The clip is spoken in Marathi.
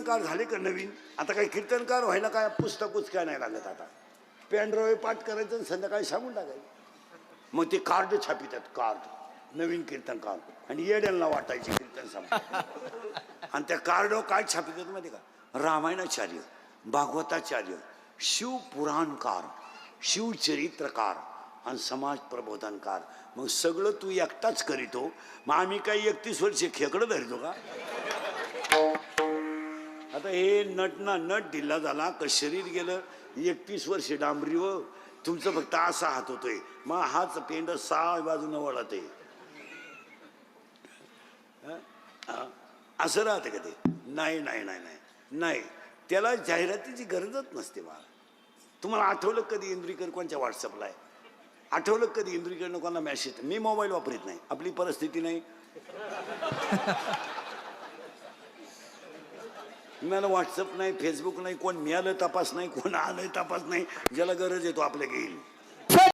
कीर्तनकार झाले का नवीन? आता काही कीर्तनकार व्हायला काय पुस्तकच काय नाही लागत. आता पेनड्राईव्ह पाठ करायचं आणि संध्याकाळी सांगून टाकायचं. मग ते कार्ड छापितात, कार्ड नवीन कीर्तनकार, आणि येड्यांना वाटायचे कीर्तन सांग. आणि त्या कार्डवर काय छापितात माहिती का? रामायणाचार्य, भागवताचार्य, शिवपुराणकार, शिवचरित्रकार आणि समाज प्रबोधनकार. मग सगळं तू एकटाच करीतो. मग आम्ही काही 31 वर्षे खेकडं धरतो का? आता हे नट ढिल्ला झाला का शरीर गेलं. 31 वर्षे डांबरीवर तुमचं फक्त असा हात होतोय. मग हाच पेंड 6 बाजूनं वळत आहे. असं राहतं का ते? नाही नाही नाही नाही नाही, त्याला जाहिरातीची गरजच नसते. मला तुम्हाला आठवलं कधी इंद्रिकर कोणच्या व्हॉट्सअपला आहे? आठवलं कधी इंद्रिकडनं कोणाला मॅसेज? मी मोबाईल वापरत नाही, आपली परिस्थिती नाही. मला व्हॉट्सअप नाही, फेसबुक नाही, कोण मिळालं तपास नाही, कोण आलंय तपास नाही. ज्याला गरज आहे तो आपल्या घेईल.